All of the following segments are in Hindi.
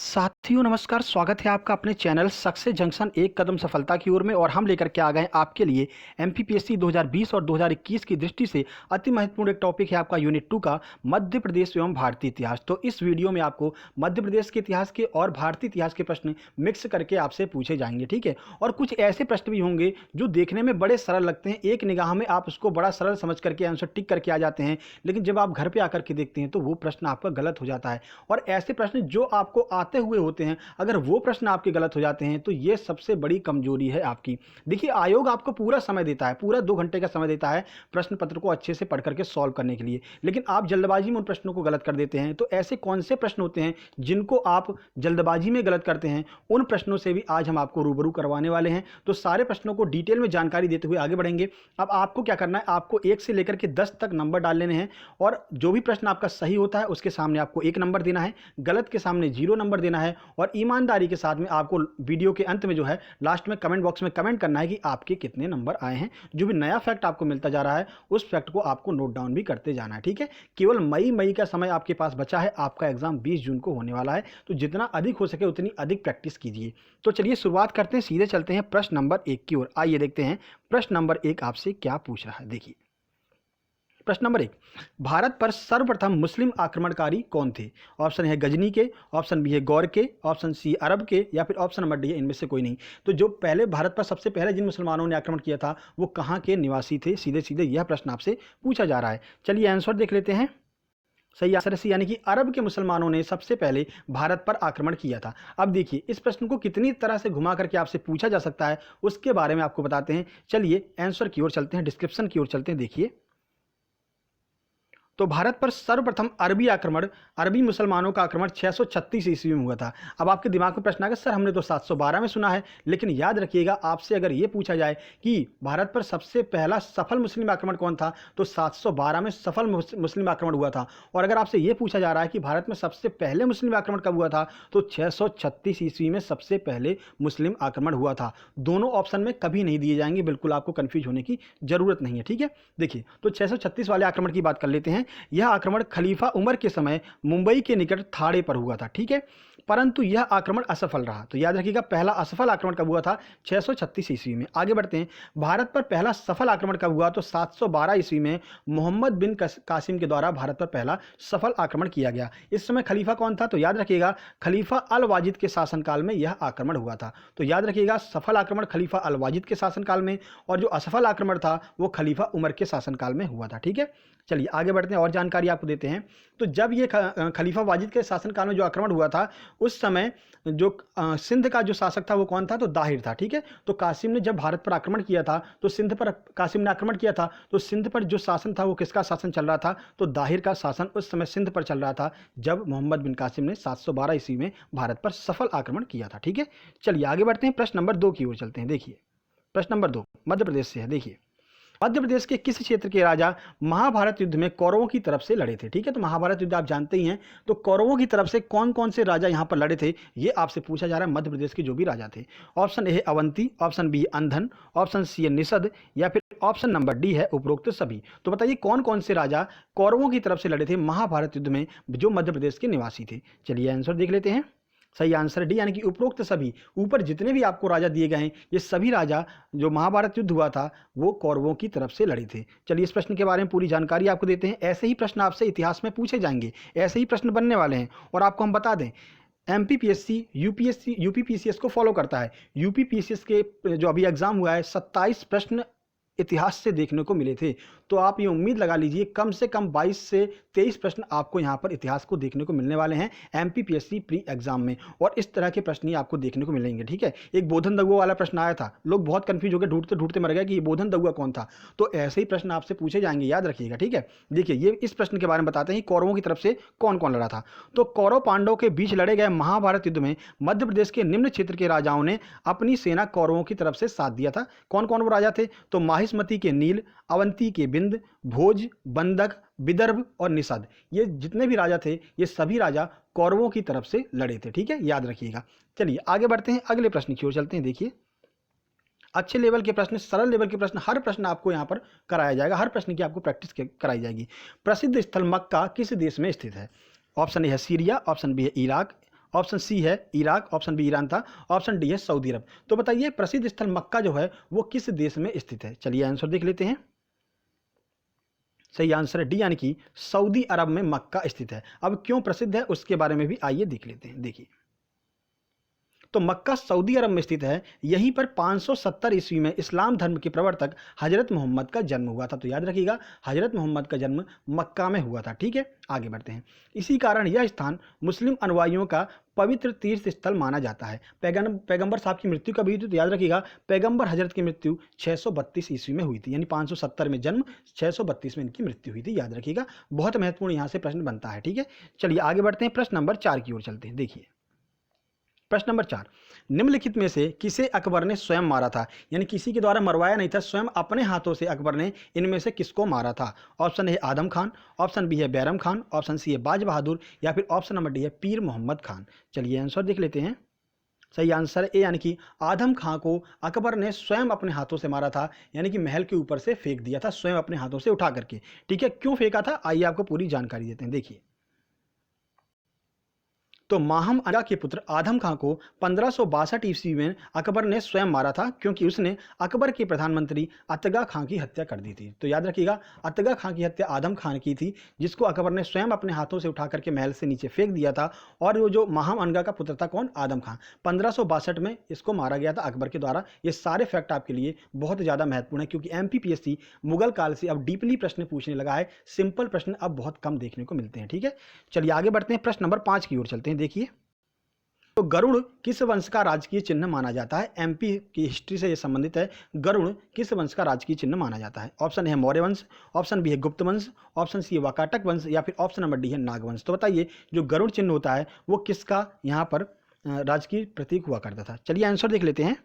साथियों नमस्कार, स्वागत है आपका अपने चैनल सक्सेस जंक्शन एक कदम सफलता की ओर में। और हम लेकर के आ गए हैं आपके लिए एमपीपीएससी 2020 और 2021 की दृष्टि से अति महत्वपूर्ण एक टॉपिक है आपका यूनिट 2 का मध्य प्रदेश एवं भारतीय इतिहास। तो इस वीडियो में आपको मध्य प्रदेश के इतिहास के और भारतीय इतिहास के प्रश्न मिक्स करके आपसे पूछे जाएंगे, ठीक है। और कुछ ऐसे प्रश्न भी होंगे जो देखने में बड़े सरल लगते हैं, एक निगाह में आप उसको बड़ा सरल समझ करके आंसर टिक करके आ जाते हैं, लेकिन जब आप घर पर आकर के देखते हैं तो वो प्रश्न आपका गलत हो जाता है। और ऐसे प्रश्न जो आपको आते हुए होते हैं, अगर वो प्रश्न आपके गलत हो जाते हैं तो ये सबसे बड़ी कमजोरी है आपकी। देखिए, आयोग आपको पूरा समय देता है, पूरा 2 घंटे का समय देता है प्रश्न पत्र को अच्छे से पढ़ करके सॉल्व करने के लिए, लेकिन आप जल्दबाजी में उन प्रश्नों को गलत कर देते हैं। तो ऐसे कौन से प्रश्न होते हैं जिनको आप जल्दबाजी में गलत करते हैं, उन प्रश्नों से भी आज हम आपको रूबरू करवाने वाले हैं। तो सारे प्रश्नों को डिटेल में जानकारी देते हुए आगे बढ़ेंगे। अब आपको क्या करना है, आपको 1 से लेकर के 10 तक नंबर डाल लेने हैं, और जो भी प्रश्न आपका सही होता है उसके सामने आपको 1 नंबर देना है, गलत के सामने 0 नंबर देना है। और ईमानदारी के साथ में आपको वीडियो के अंत में जो है लास्ट में कमेंट बॉक्स में कमेंट करना है कि आपके कितने नंबर आए हैं। जो भी नया फैक्ट आपको मिलता जा रहा है उस फैक्ट को आपको नोट डाउन भी करते जाना है, ठीक है। केवल मई का समय आपके पास बचा है, आपका एग्जाम 20 जून को होने वाला है, तो जितना अधिक हो सके उतनी अधिक प्रैक्टिस कीजिए। तो चलिए शुरुआत करते हैं, सीधे चलते हैं प्रश्न नंबर 1 की ओर। आइए देखते हैं प्रश्न नंबर 1 आपसे क्या पूछ रहा है। देखिए प्रश्न नंबर 1, भारत पर सर्वप्रथम मुस्लिम आक्रमणकारी कौन थे? ऑप्शन है गजनी के, ऑप्शन बी है गौर के, ऑप्शन सी अरब के, या फिर ऑप्शन नंबर डी है इनमें से कोई नहीं। तो जो पहले भारत पर सबसे पहले जिन मुसलमानों ने आक्रमण किया था वो कहाँ के निवासी थे? सीधे सीधे यह प्रश्न आपसे पूछा जा रहा है। चलिए आंसर देख लेते हैं। सही आंसर है सी, यानी कि अरब के मुसलमानों ने सबसे पहले भारत पर आक्रमण किया था। अब देखिए, इस प्रश्न को कितनी तरह से घुमा करके आपसे पूछा जा सकता है उसके बारे में आपको बताते हैं। चलिए आंसर की ओर चलते हैं, डिस्क्रिप्शन की ओर चलते हैं। देखिए, तो भारत पर सर्वप्रथम अरबी मुसलमानों का आक्रमण 636 ईस्वी में हुआ था। अब आपके दिमाग में प्रश्न आएगा, सर हमने तो 712 में सुना है। लेकिन याद रखिएगा, आपसे अगर ये पूछा जाए कि भारत पर सबसे पहला सफल मुस्लिम आक्रमण कौन था, तो 712 में सफल मुस्लिम आक्रमण हुआ था। और अगर आपसे ये पूछा जा रहा है कि भारत में सबसे पहले मुस्लिम आक्रमण कब हुआ था, तो 636 ईस्वी में सबसे पहले मुस्लिम आक्रमण हुआ था। दोनों ऑप्शन में कभी नहीं दिए जाएंगे, बिल्कुल आपको कंफ्यूज होने की जरूरत नहीं है, ठीक है। देखिए, तो 636 वाले आक्रमण की बात कर लेते हैं। यह आक्रमण खलीफा उमर के समय मुंबई के निकट थाड़े पर हुआ था, ठीक है। परंतु यह आक्रमण असफल रहा। तो याद रखिएगा, पहला असफल आक्रमण कब हुआ था? 636 ईस्वी में। आगे बढ़ते हैं, भारत पर पहला सफल आक्रमण कब हुआ? तो 712 ईस्वी में मोहम्मद बिन कासिम के द्वारा भारत पर पहला सफल आक्रमण किया गया। इस समय खलीफा कौन था? तो याद रखिएगा, खलीफा अल वाजिद के शासनकाल में यह आक्रमण हुआ था। तो याद रखिएगा, सफल आक्रमण खलीफा अल वाजिद के शासनकाल में, और जो असफल आक्रमण था वो खलीफा उमर के शासनकाल में हुआ था, ठीक है। चलिए आगे बढ़ते हैं और जानकारी आपको देते हैं। तो जब ये खलीफा वाजिद के शासनकाल में जो आक्रमण हुआ था, उस समय जो सिंध का जो शासक था वो कौन था? तो दाहिर था, ठीक है। तो कासिम ने जब भारत पर आक्रमण किया था तो सिंध पर कासिम ने आक्रमण किया था, तो सिंध पर जो शासन था वो किसका शासन चल रहा था? तो दाहिर का शासन उस समय सिंध पर चल रहा था, जब मोहम्मद बिन कासिम ने 712 ईस्वी में भारत पर सफल आक्रमण किया था, ठीक है। चलिए आगे बढ़ते हैं, प्रश्न नंबर 2 की ओर चलते हैं। देखिए प्रश्न नंबर 2 मध्य प्रदेश से है। देखिए, मध्य प्रदेश के किस क्षेत्र के राजा महाभारत युद्ध में कौरवों की तरफ से लड़े थे? ठीक है, तो महाभारत युद्ध आप जानते ही हैं। तो कौरवों की तरफ से कौन कौन से राजा यहां पर लड़े थे, ये आपसे पूछा जा रहा है। मध्य प्रदेश के जो भी राजा थे, ऑप्शन ए है अवंती, ऑप्शन बी है अंधन, ऑप्शन सी है निषद, या फिर ऑप्शन नंबर डी है उपरोक्त सभी। तो बताइए कौन कौन से राजा कौरवों की तरफ से लड़े थे महाभारत युद्ध में, जो मध्य प्रदेश के निवासी थे? चलिए आंसर देख लेते हैं। सही आंसर डी, यानी कि उपरोक्त सभी। ऊपर जितने भी आपको राजा दिए गए हैं, ये सभी राजा जो महाभारत युद्ध हुआ था वो कौरवों की तरफ से लड़े थे। चलिए इस प्रश्न के बारे में पूरी जानकारी आपको देते हैं। ऐसे ही प्रश्न आपसे इतिहास में पूछे जाएंगे, ऐसे ही प्रश्न बनने वाले हैं। और आपको हम बता दें, एमपीपीएससी यूपीपीसीएस को फॉलो करता है। यूपीपीसीएस के जो अभी एग्जाम हुआ है, 27 प्रश्न इतिहास से देखने को मिले थे। तो आप ये उम्मीद लगा लीजिए कम से कम 22 से 23 प्रश्न आपको यहाँ पर इतिहास को देखने को मिलने वाले हैं एमपीपीएससी प्री एग्जाम में। और इस तरह के प्रश्न ही आपको देखने को मिलेंगे, ठीक है। एक बोधन दगुआ वाला प्रश्न आया था, लोग बहुत कंफ्यूज हो गए, ढूंढते ढूंढते मर गए कि ये बोधन दगुआ कौन था। तो ऐसे ही प्रश्न आपसे पूछे जाएंगे, याद रखिएगा, ठीक है। देखिए, ये इस प्रश्न के बारे में बताते हैं, कौरवों की तरफ से कौन कौन लड़ा था। तो कौरव पांडवों के बीच लड़े गए महाभारत युद्ध में मध्य प्रदेश के निम्न क्षेत्र के राजाओं ने अपनी सेना कौरवों की तरफ से साथ दिया था। कौन कौन वो राजा थे? तो माहिष्मती के नील, अवंती के बिंद, भोज, बंदक, विदर्भ और निषद, ये जितने भी राजा थे ये सभी राजा कौरवों की तरफ से लड़े थे, ठीक है, याद रखिएगा। चलिए आगे बढ़ते हैं, अगले प्रश्न की ओर चलते हैं। देखिए, अच्छे लेवल के प्रश्न, सरल लेवल के प्रश्न, हर प्रश्न आपको यहाँ पर कराया जाएगा, हर प्रश्न की आपको प्रैक्टिस कराई जाएगी। प्रसिद्ध स्थल मक्का किस देश में स्थित है? ऑप्शन ए है सीरिया, ऑप्शन बी है इराक, ऑप्शन सी है इराक, ऑप्शन बी ईरान था, ऑप्शन डी है सऊदी अरब। तो बताइए प्रसिद्ध स्थल मक्का जो है वो किस देश में स्थित है? चलिए आंसर देख लेते हैं। सही आंसर है डी, यानी कि सऊदी अरब में मक्का स्थित है। अब क्यों प्रसिद्ध है उसके बारे में भी आइए देख लेते हैं। देखिए तो मक्का सऊदी अरब में स्थित है। यहीं पर 570 ईस्वी में इस्लाम धर्म के प्रवर्तक हजरत मोहम्मद का जन्म हुआ था। तो याद रखिएगा हजरत मोहम्मद का जन्म मक्का में हुआ था। ठीक है, आगे बढ़ते हैं। इसी कारण यह स्थान मुस्लिम अनुयायियों का पवित्र तीर्थ स्थल माना जाता है। पैगंबर साहब की मृत्यु कभी हुई थी? तो याद रखिएगा पैगंबर हजरत की मृत्यु 632 ईस्वी में हुई थी, यानी 570 में जन्म, 632 में इनकी मृत्यु हुई थी। याद रखिएगा, बहुत महत्वपूर्ण यहाँ से प्रश्न बनता है। ठीक है, चलिए आगे बढ़ते हैं, प्रश्न नंबर 4 की ओर चलते हैं। देखिए प्रश्न नंबर 4, निम्नलिखित में से किसे अकबर ने स्वयं मारा था? यानी किसी के द्वारा मरवाया नहीं था, स्वयं अपने हाथों से अकबर ने इनमें से किसको मारा था? Option A Adam Khan, option B है बैरम खान, ऑप्शन सी है बाज बहादुर, या फिर ऑप्शन नंबर डी है पीर मोहम्मद खान। चलिए आंसर देख लेते हैं। सही आंसर है ए, यानी कि आदम खां को अकबर ने स्वयं अपने हाथों से मारा था, यानी कि महल के ऊपर से फेंक दिया था स्वयं अपने हाथों से उठा करके। ठीक है, क्यों फेंका था आइए आपको पूरी जानकारी देते हैं। देखिए तो माहम अनगा के पुत्र आदम खां को 1562 ईस्वी में अकबर ने स्वयं मारा था, क्योंकि उसने अकबर के प्रधानमंत्री अतगा खां की हत्या कर दी थी। तो याद रखिएगा अतगा खां की हत्या आदम खां ने की थी, जिसको अकबर ने स्वयं अपने हाथों से उठा करके महल से नीचे फेंक दिया था। और वो जो माहम अनगा का पुत्र था कौन? आदम खां। 1562 में इसको मारा गया था अकबर के द्वारा। ये सारे फैक्ट आपके लिए बहुत ज़्यादा महत्वपूर्ण है, क्योंकि एमपीपीएससी मुगल काल से अब डीपली प्रश्न पूछने लगा है। सिंपल प्रश्न अब बहुत कम देखने को मिलते हैं। ठीक है, चलिए आगे बढ़ते हैं, प्रश्न नंबर 5 की ओर चलते हैं। देखिए तो गरुड़ किस वंश का राजकीय चिन्ह माना जाता है? एमपी की हिस्ट्री से यह संबंधित है। गरुड़ किस वंश का राजकीय चिन्ह माना जाता है? ऑप्शन है मौर्य वंश, ऑप्शन बी है गुप्त वंश, ऑप्शन सी है वाकाटक वंश, या फिर ऑप्शन नंबर डी है नागवंश। तो बताइए जो गरुड़ चिन्ह होता है वो किसका यहाँ पर राजकीय प्रतीक हुआ करता था? चलिए आंसर देख लेते हैं।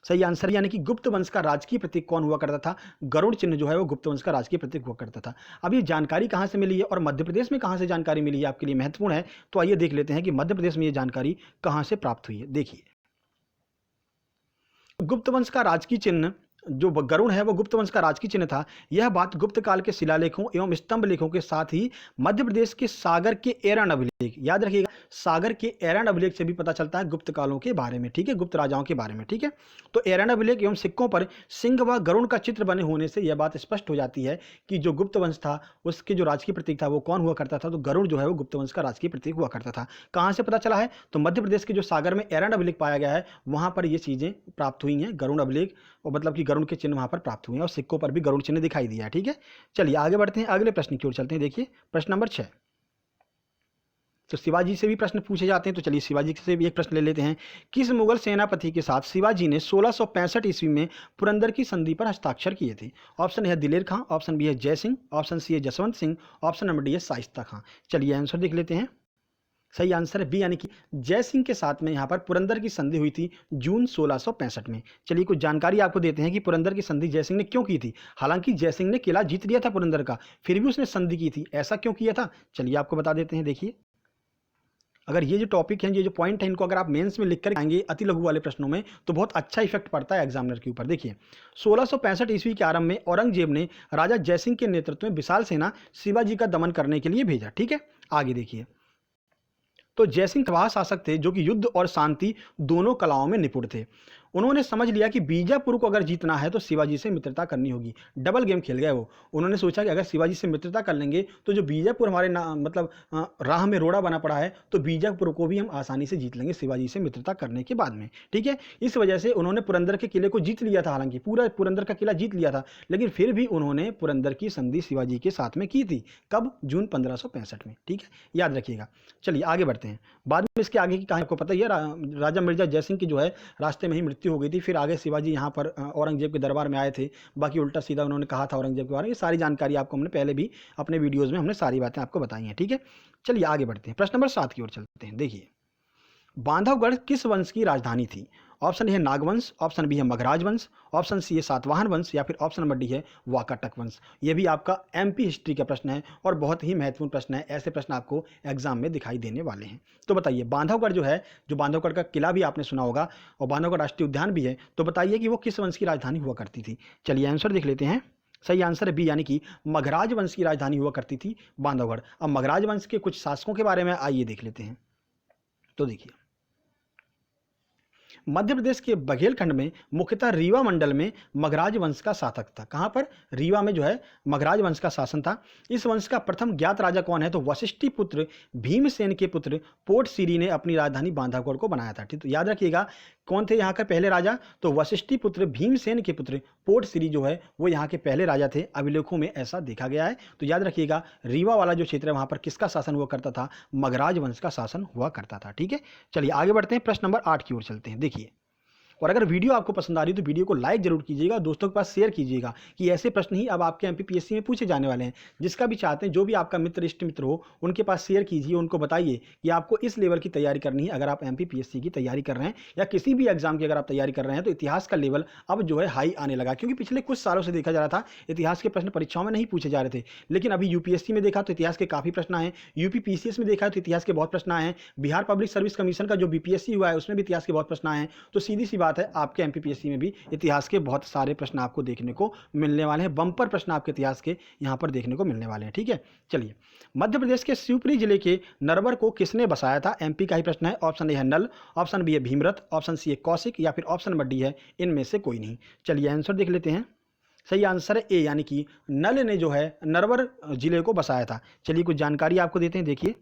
सही आंसर, यानी कि गुप्त वंश का राजकीय प्रतीक कौन हुआ करता था? गरुड़ चिन्ह जो है वो गुप्त वंश का राजकीय प्रतीक हुआ करता था। अब ये जानकारी कहाँ से मिली है और मध्य प्रदेश में कहाँ से जानकारी मिली है आपके लिए महत्वपूर्ण है। तो आइए देख लेते हैं कि मध्य प्रदेश में ये जानकारी कहाँ से प्राप्त हुई है। देखिए गुप्त वंश का राजकीय चिन्ह जो गरुड़ है वो गुप्त वंश का राजकीय चिन्ह था। यह बात गुप्त काल के शिलालेखों एवं स्तंभ लेखों के साथ ही मध्य प्रदेश के सागर के एरन अभिलेख, याद रखिएगा सागर के एरन अभिलेख से भी पता चलता है गुप्त कालों के बारे में। ठीक है, गुप्त राजाओं के बारे में। ठीक है, तो एरन अभिलेख एवं सिक्कों पर सिंह व गरुड़ का चित्र बने होने से यह बात स्पष्ट हो जाती है कि जो गुप्त वंश था उसके जो राजकीय प्रतीक था वो कौन हुआ करता था? तो गरुड़ जो है वो गुप्त वंश का राजकीय प्रतीक हुआ करता था। कहाँ से पता चला है? तो मध्य प्रदेश के जो सागर में एरन अभिलेख पाया गया है वहां पर ये चीजें प्राप्त हुई हैं, गरुड़ अभिलेख, और मतलब कि गरुड़ के चिन्ह वहां पर प्राप्त हुए हैं और सिक्कों पर भी गरुड़ चिन्ह दिखाई दिया है। ठीक है, चलिए आगे बढ़ते हैं, अगले प्रश्न की ओर चलते हैं। देखिए प्रश्न नंबर 6, तो शिवाजी से भी प्रश्न पूछे जाते हैं। तो चलिए शिवाजी से भी एक प्रश्न ले लेते हैं। किस मुगल सेनापति के साथ शिवाजी ने 1665 ईस्वी में पुरंदर की संधि पर हस्ताक्षर किए थे? ऑप्शन है दिलेर खां, ऑप्शन बी है जय सिंह, ऑप्शन सी है Jaswant Singh, option number D है शाइस्ता खां। चलिए आंसर देख लेते हैं। सही आंसर है बी, यानी कि जय सिंह के साथ में यहाँ पर पुरंदर की संधि हुई थी जून 1665 में। चलिए कुछ जानकारी आपको देते हैं कि पुरंदर की संधि जय सिंह ने क्यों की थी। हालांकि जय सिंह ने किला जीत लिया था पुरंदर का, फिर भी उसने संधि की थी। ऐसा क्यों किया था चलिए आपको बता देते हैं। देखिए अगर ये जो टॉपिक है, ये जो पॉइंट है, इनको अगर आप मेंस में लिख कर आएंगे अति लघु वाले प्रश्नों में तो बहुत अच्छा इफेक्ट पड़ता है एग्जामिनर के ऊपर। देखिए 1665 ईस्वी के आरंभ में औरंगजेब ने राजा जयसिंह के नेतृत्व में विशाल सेना शिवाजी का दमन करने के लिए भेजा। ठीक है, आगे देखिए तो जयसिंह वह शासक थे जो कि युद्ध और शांति दोनों कलाओं में निपुण थे। उन्होंने समझ लिया कि बीजापुर को अगर जीतना है तो शिवाजी से मित्रता करनी होगी। डबल गेम खेल गए वो। उन्होंने सोचा कि अगर शिवाजी से मित्रता कर लेंगे तो जो बीजापुर हमारे मतलब राह में रोड़ा बना पड़ा है तो बीजापुर को भी हम आसानी से जीत लेंगे शिवाजी से मित्रता करने के बाद में। ठीक है, इस वजह से उन्होंने पुरंदर के किले को जीत लिया था। हालांकि पूरा पुरंदर का किला जीत लिया था, लेकिन फिर भी उन्होंने पुरंदर की संधि शिवाजी के साथ में की थी। कब? जून 1565 में। ठीक है, याद रखिएगा। चलिए आगे बढ़ते हैं। बाद में इसके आगे की कहानी आपको पता ही है। राजा मिर्जा जयसिंह की जो है रास्ते में ही मृत्यु हो गई थी। फिर आगे शिवाजी यहाँ पर औरंगजेब के दरबार में आए थे। बाकी उल्टा सीधा उन्होंने कहा था औरंगजेब के बारे में। ये सारी जानकारी आपको हमने पहले भी अपने वीडियोज़ में हमने सारी बातें आपको बताई हैं। ठीक है, चलिए आगे बढ़ते हैं। प्रश्न नंबर 7 की ओर चलते हैं। देखिए बांधवगढ़ किस वंश की राजधानी थी? ऑप्शन है नागवंश, ऑप्शन बी है मगराज वंश, ऑप्शन सी है सातवाहन वंश, या फिर ऑप्शन नंबर डी है वाकाटक वंश। ये भी आपका एमपी हिस्ट्री का प्रश्न है और बहुत ही महत्वपूर्ण प्रश्न है। ऐसे प्रश्न आपको एग्जाम में दिखाई देने वाले हैं। तो बताइए बांधवगढ़ जो है, जो बांधवगढ़ का किला भी आपने सुना होगा और बांधवगढ़ राष्ट्रीय उद्यान भी है, तो बताइए कि वो किस वंश की राजधानी हुआ करती थी। चलिए आंसर देख लेते हैं। सही आंसर है बी, यानी कि मगराज वंश की राजधानी हुआ करती थी बांधवगढ़। अब मगराज वंश के कुछ शासकों के बारे में आइए देख लेते हैं। तो देखिए, मध्य प्रदेश के बघेलखंड में मुख्यतः रीवा मंडल में मगराज वंश का शासक था। कहाँ पर? रीवा में जो है मगराज वंश का शासन था। इस वंश का प्रथम ज्ञात राजा कौन है? तो वशिष्ठी पुत्र भीमसेन के पुत्र पोटसिरी ने अपनी राजधानी बांधाकोट को बनाया था। ठीक, तो याद रखिएगा कौन थे यहाँ के पहले राजा? तो वशिष्ठी पुत्र भीमसेन के पुत्र पोटसिरी जो है वो यहाँ के पहले राजा थे। अभिलेखों में ऐसा देखा गया है। तो याद रखिएगा रीवा वाला जो क्षेत्र है वहाँ पर किसका शासन हुआ करता था? मगराज वंश का शासन हुआ करता था। ठीक है, चलिए आगे बढ़ते हैं, प्रश्न नंबर 8 की ओर चलते हैं। देखिए, और अगर वीडियो आपको पसंद आ रही है तो वीडियो को लाइक जरूर कीजिएगा, दोस्तों के पास शेयर कीजिएगा कि ऐसे प्रश्न ही अब आपके एमपीपीएससी में पूछे जाने वाले हैं। जिसका भी चाहते हैं, जो भी आपका मित्र इष्ट मित्र हो, उनके पास शेयर कीजिए, उनको बताइए कि आपको इस लेवल की तैयारी करनी है। अगर आप एमपीपीएससी की तैयारी कर रहे हैं या किसी भी एग्जाम की अगर आप तैयारी कर रहे हैं तो इतिहास का लेवल अब जो है हाई आने लगा, क्योंकि पिछले कुछ सालों से देखा जा रहा था इतिहास के प्रश्न परीक्षाओं में नहीं पूछे जा रहे थे, लेकिन अभी यूपीएससी में देखा तो इतिहास के काफी प्रश्न आए हैं, यूपी पीसीएस में देखा तो इतिहास के बहुत प्रश्न आए हैं, बिहार पब्लिक सर्विस कमीशन का जो बीपीएससी हुआ है उसमें भी इतिहास के बहुत प्रश्न आए हैं। तो सीधी सी बात है, आपके एमपीपीएससी में भी इतिहास के बहुत सारे प्रश्न आपको देखने को मिलने वाले हैं। बम्पर प्रश्न आपके इतिहास के यहां पर देखने को मिलने वाले हैं। ठीक है, चलिए, मध्य प्रदेश के शिवपुरी जिले के नरवर को किसने बसाया था? एमपी का ही प्रश्न है। ऑप्शन ए है नल, ऑप्शन बी है भीमरथ, ऑप्शन सी है कौशिक, या फिर ऑप्शन नंबर डी है इनमें से कोई नहीं। चलिए आंसर देख लेते हैं। सही आंसर है ए, यानी कि नल ने जो है नरवर जिले को बसाया था। चलिए कुछ जानकारी आपको देते हैं, देखिए।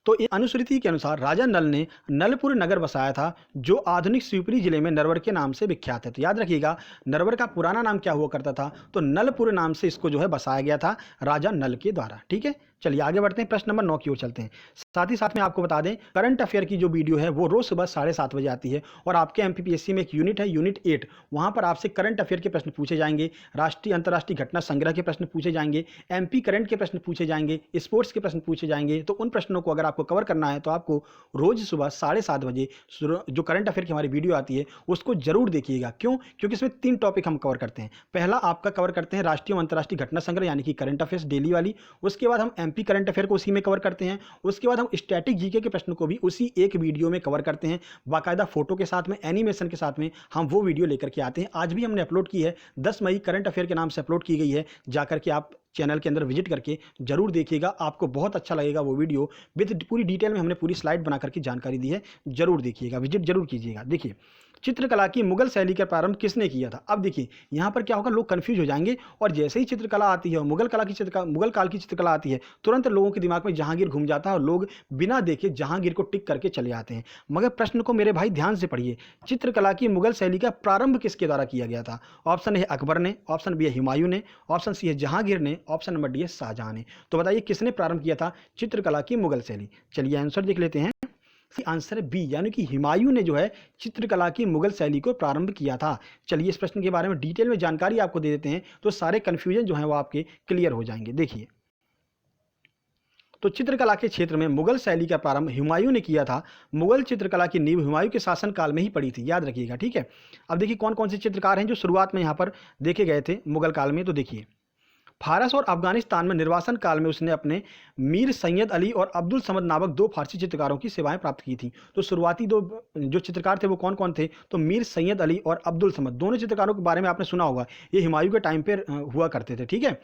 तो अनुश्रुति के अनुसार राजा नल ने नलपुर नगर बसाया था, जो आधुनिक शिवपुरी जिले में नरवर के नाम से विख्यात है। तो याद रखिएगा नरवर का पुराना नाम क्या हुआ करता था? तो नलपुर नाम से इसको जो है बसाया गया था राजा नल के द्वारा। ठीक है, चलिए आगे बढ़ते हैं, प्रश्न नंबर 9 की ओर चलते हैं। साथ ही साथ में आपको बता दें, करंट अफेयर की जो वीडियो है वो रोज सुबह 7:30 बजे आती है, और आपके एमपीपीएससी में एक यूनिट है, यूनिट 8, वहां पर आपसे करंट अफेयर के प्रश्न पूछे जाएंगे, राष्ट्रीय अंतर्राष्ट्रीय घटना संग्रह के प्रश्न पूछे जाएंगे, एमपी करंट के प्रश्न पूछे जाएंगे, स्पोर्ट्स के प्रश्न पूछे जाएंगे। तो उन प्रश्नों को अगर आपको कवर करना है तो आपको रोज सुबह 7:30 बजे जो करंट अफेयर की हमारी वीडियो आती है उसको जरूर देखिएगा। क्यों? क्योंकि इसमें 3 टॉपिक हम कवर करते हैं। पहला आपका कवर करते हैं राष्ट्रीय अंतर्राष्ट्रीय घटना संग्रह यानी कि करंट अफेयर्स डेली वाली, उसके बाद हम एमपी करंट अफेयर को उसी में कवर करते हैं, उसके बाद हम स्टैटिक जीके के प्रश्न को भी उसी एक वीडियो में कवर करते हैं, बाकायदा फोटो के साथ में, एनिमेशन के साथ में हम वो वीडियो लेकर के आते हैं। आज भी हमने अपलोड की है, 10 मई करंट अफेयर के नाम से अपलोड की गई है, जाकर के आप चैनल के अंदर विजिट करके जरूर देखिएगा, आपको बहुत अच्छा लगेगा वो वीडियो। विद पूरी डिटेल में हमने पूरी स्लाइड बना करके जानकारी दी है, जरूर देखिएगा, विजिट जरूर कीजिएगा। देखिए, चित्रकला की मुगल शैली का प्रारंभ किसने किया था? अब देखिए यहाँ पर क्या होगा, लोग कंफ्यूज हो जाएंगे, और जैसे ही चित्रकला आती है, मुगल काल की चित्रकला आती है, तुरंत लोगों के दिमाग में जहांगीर घूम जाता है और लोग बिना देखे जहांगीर को टिक करके चले आते हैं। मगर प्रश्न को मेरे भाई ध्यान से पढ़िए, चित्रकला की मुगल शैली का प्रारंभ किसके द्वारा किया गया था? ऑप्शन है अकबर ने, ऑप्शन बी है हुमायूं ने, ऑप्शन सी है जहांगीर ने, ऑप्शन नंबर डी है शाहजहां ने। तो बताइए किसने प्रारंभ किया था चित्रकला की मुगल शैली? चलिए आंसर देख लेते हैं। आंसर है बी, यानी कि हुमायूं ने जो है चित्रकला की मुगल शैली को प्रारंभ किया था। चलिए इस प्रश्न के बारे में डिटेल में जानकारी आपको दे देते हैं, तो सारे कंफ्यूजन जो है वो आपके क्लियर हो जाएंगे। देखिए, तो चित्रकला के क्षेत्र में मुगल शैली का प्रारंभ हुमायूं ने किया था। मुगल चित्रकला की नींव हुमायूं के शासनकाल में ही पड़ी थी, याद रखिएगा। ठीक है, अब देखिए कौन कौन से चित्रकार हैं जो शुरुआत में यहाँ पर देखे गए थे मुगल काल में। तो देखिए, फारस और अफगानिस्तान में निर्वासन काल में उसने अपने मीर सैयद अली और अब्दुल समद नामक 2 फारसी चित्रकारों की सेवाएं प्राप्त की थी। तो शुरुआती 2 जो चित्रकार थे वो कौन कौन थे? तो मीर सैयद अली और अब्दुल समद, दोनों चित्रकारों के बारे में आपने सुना होगा, ये हुमायूं के टाइम पे हुआ करते थे। ठीक है,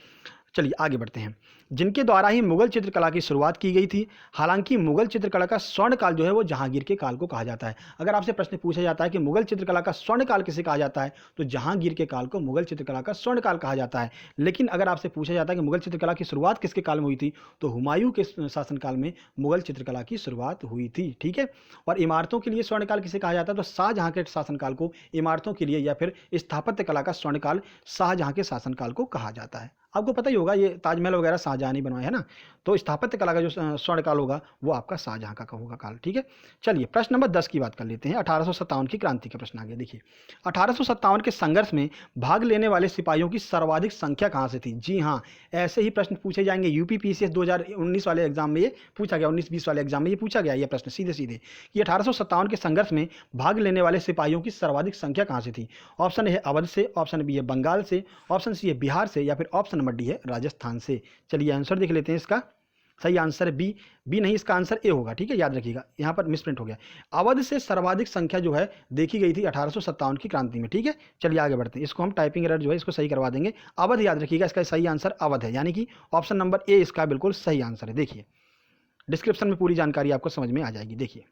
चलिए आगे बढ़ते हैं। जिनके द्वारा ही मुगल चित्रकला की शुरुआत की गई थी। हालांकि मुगल चित्रकला का स्वर्ण काल जो है वो जहांगीर के काल को कहा जाता है। अगर आपसे प्रश्न पूछा जाता है कि मुगल चित्रकला का स्वर्ण काल किसे कहा जाता है, तो जहांगीर के काल को मुगल चित्रकला का स्वर्ण काल कहा जाता है। लेकिन अगर आपसे पूछा जाता है कि मुगल चित्रकला की शुरुआत किसके काल में हुई थी, तो हुमायूं के शासनकाल में मुगल चित्रकला की शुरुआत हुई थी। ठीक है, और इमारतों के लिए स्वर्ण काल किसे कहा जाता है? तो शाहजहां के शासनकाल को इमारतों के लिए या फिर स्थापत्य कला का स्वर्ण काल शाहजहां के शासनकाल को कहा जाता है। आपको पता ही होगा ये ताजमहल वगैरह शाहजहां ने बनवाया है ना, तो स्थापत्य कला का जो स्वर्ण काल होगा वो आपका शाहजहां का होगा काल। ठीक है, चलिए प्रश्न नंबर 10 की बात कर लेते हैं। 1857 की क्रांति का प्रश्न आ गया। देखिए, 1857 के संघर्ष में भाग लेने वाले सिपाहियों की सर्वाधिक संख्या कहां से थी? जी हाँ, ऐसे ही प्रश्न पूछे जाएंगे। यूपी पीसीएस 2019 वाले एग्जाम में ये पूछा गया, 19-20 वाले एग्जाम में ये पूछा गया ये प्रश्न सीधे सीधे कि 1857 के संघर्ष में भाग लेने वाले सिपाहियों की सर्वाधिक संख्या कहां से थी? ऑप्शन है अवध से, ऑप्शन बी है बंगाल से, ऑप्शन सी है बिहार से, या फिर ऑप्शन नंबर डी है राजस्थान से। चलिए आंसर देख लेते हैं। इसका सही आंसर है बी। बी नहीं, इसका आंसर ए होगा। ठीक है, याद रखिएगा, यहाँ पर मिसप्रिंट हो गया। अवध से सर्वाधिक संख्या जो है देखी गई थी 1857 की क्रांति में। ठीक है, चलिए आगे बढ़ते हैं। इसको हम टाइपिंग एरर जो है इसको सही करवा देंगे। अवध याद रखिएगा, इसका सही आंसर अवध है, यानी कि ऑप्शन नंबर ए इसका बिल्कुल सही आंसर है। देखिए डिस्क्रिप्शन में पूरी जानकारी आपको समझ में आ जाएगी। देखिए,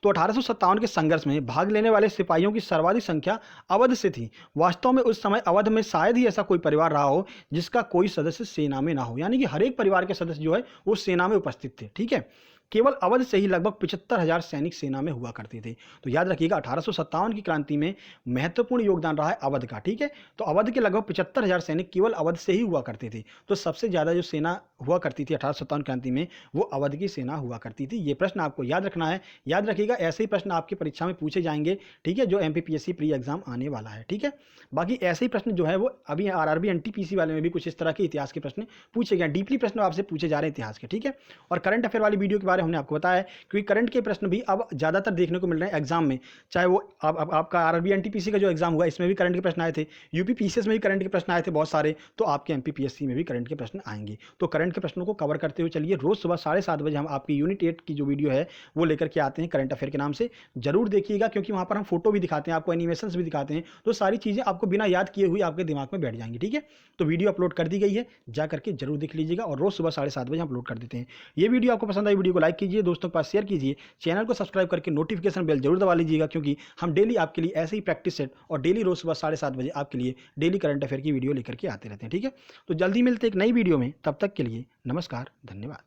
तो 1857 के संघर्ष में भाग लेने वाले सिपाहियों की सर्वाधिक संख्या अवध से थी। वास्तव में उस समय अवध में शायद ही ऐसा कोई परिवार रहा हो जिसका कोई सदस्य सेना में ना हो, यानी कि हर एक परिवार के सदस्य जो है वो सेना में उपस्थित थे। ठीक है, केवल अवध से ही लगभग 75,000 सैनिक सेना में हुआ करते थे। तो याद रखिएगा 1857 की क्रांति में महत्वपूर्ण योगदान रहा है अवध का। ठीक है, तो अवध के लगभग 75,000 सैनिक केवल अवध से ही हुआ करते थे। तो सबसे ज़्यादा जो सेना हुआ करती थी 1857 क्रांति में वो अवध की सेना हुआ करती थी। ये प्रश्न आपको याद रखना है, याद रखिएगा, ऐसे ही प्रश्न आपकी परीक्षा में पूछे जाएंगे। ठीक है, जो MPPSC प्री एग्जाम आने वाला है। ठीक है, बाकी ऐसे ही प्रश्न जो है वो अभी RRB NTPC वाले में भी कुछ इस तरह के इतिहास के प्रश्न पूछे गए, डीपली प्रश्न आपसे पूछे जा रहे हैं इतिहास के। ठीक है, और करंट अफेयर वाली वीडियो के बारे में हमने आपको बताया, क्योंकि करंट के प्रश्न भी अब ज़्यादातर देखने को मिल रहे हैं एग्जाम में, चाहे वो अब आपका RRB NTPC का जो एग्जाम हुआ इसमें भी करंट के प्रश्न आए थे, UP PCS में भी करंट के प्रश्न आए थे बहुत सारे, तो आपके MPPSC में भी करंट के प्रश्न आएंगे। तो करंट के प्रश्नों को कवर करते हुए चलिए, रोज सुबह 7:30 बजे हम आपकी यूनिट 8 की जो वीडियो है वो लेकर के आते हैं करंट अफेयर के नाम से। जरूर देखिएगा, क्योंकि वहाँ पर हम फोटो भी दिखाते हैं, आपको एनिमेशंस भी दिखाते हैं, तो सारी चीज़ें आपको बिना याद किए हुए आपके दिमाग में बैठ जाएंगी। ठीक है, तो वीडियो अपलोड कर दी गई है, जा करके जरूर देख लीजिएगा, और रोज सुबह 7:30 बजे अपलोड कर देते हैं। ये वीडियो आपको पसंद आई, वीडियो को लाइक कीजिए, दोस्तों के पास शेयर कीजिए, चैनल को सब्सक्राइब करके नोटिफिकेशन बेल जरूर दबा लीजिएगा, क्योंकि हम डेली आपके लिए ऐसे ही प्रैक्टिस सेट और डेली रोज सुबह 7:30 बजे आपके लिए डेली करंट अफेयर की वीडियो लेकर के आते रहते हैं। ठीक है, तो जल्दी मिलते एक नई वीडियो में, तब तक के लिए नमस्कार, धन्यवाद।